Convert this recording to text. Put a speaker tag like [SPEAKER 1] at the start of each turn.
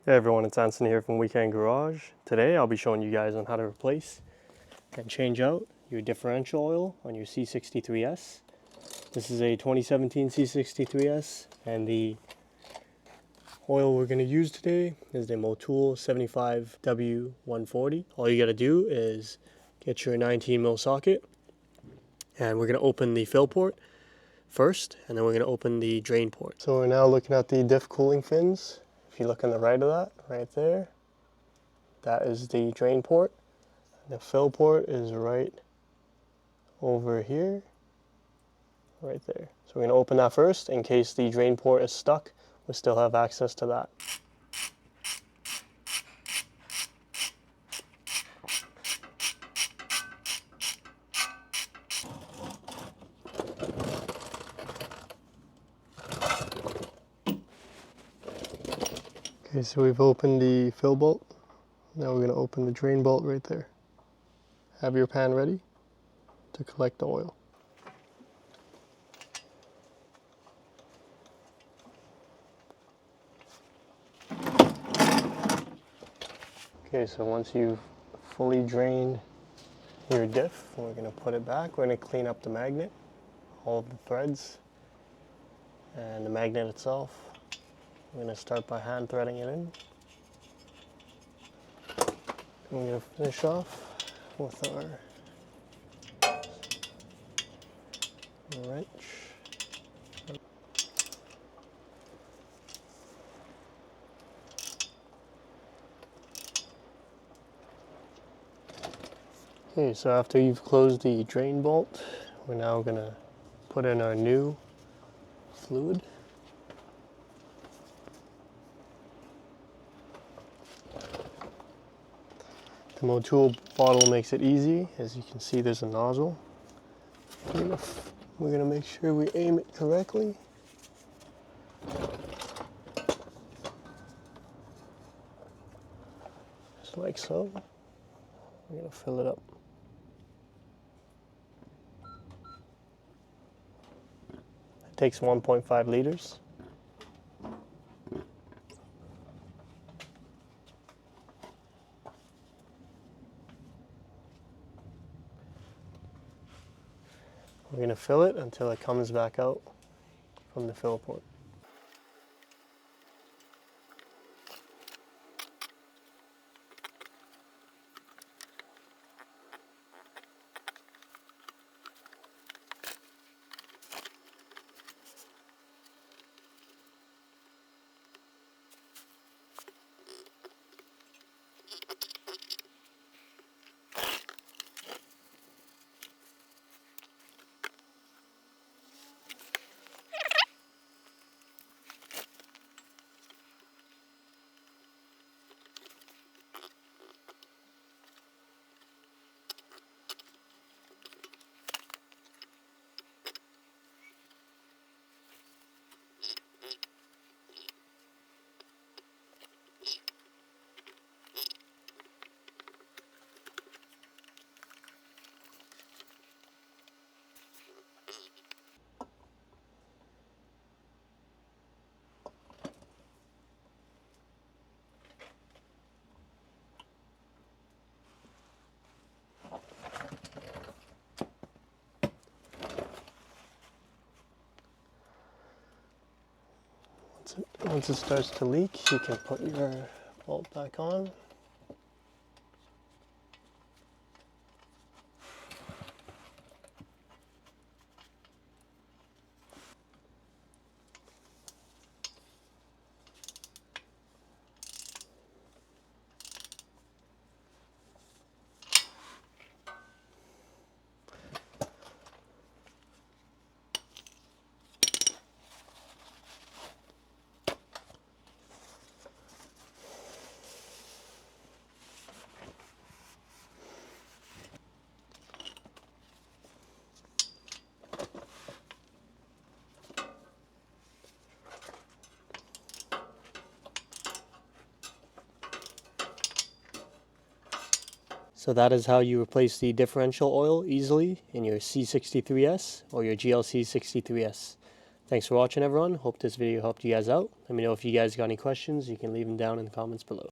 [SPEAKER 1] Hey everyone, it's Anson here from Weekend Garage. Today I'll be showing you guys on how to replace and change out your differential oil on your C63s. This is a 2017 C63s and the oil we're going to use today is the Motul 75W140. All you got to do is get your 19mm socket and we're going to open the fill port first and then we're going to open the drain port. So we're now looking at the diff cooling fins. If you look on the right of that, right there, that is the drain port. The fill port is right over here, right there. So we're going to open that first in case the drain port is stuck. We still have access to that. Okay, so we've opened the fill bolt. Now we're going to open the drain bolt right there. Have your pan ready to collect the oil. Okay, so once you've fully drained your diff, we're going to put it back. We're going to clean up the magnet, all of the threads, and the magnet itself. We're going to start by hand threading it in. We're going to finish off with our wrench. Okay, so after you've closed the drain bolt, we're now going to put in our new fluid. The Motul bottle makes it easy. As you can see, there's a nozzle. We're going to make sure we aim it correctly. Just like so. We're going to fill it up. It takes 1.5 liters. We're going to fill it until it comes back out from the fill port. Once it starts to leak, you can put your bolt back on. So that is how you replace the differential oil easily in your C63s or your GLC 63s. Thanks for watching, everyone. Hope this video helped you guys out. Let me know if you guys got any questions. You can leave them down in the comments below.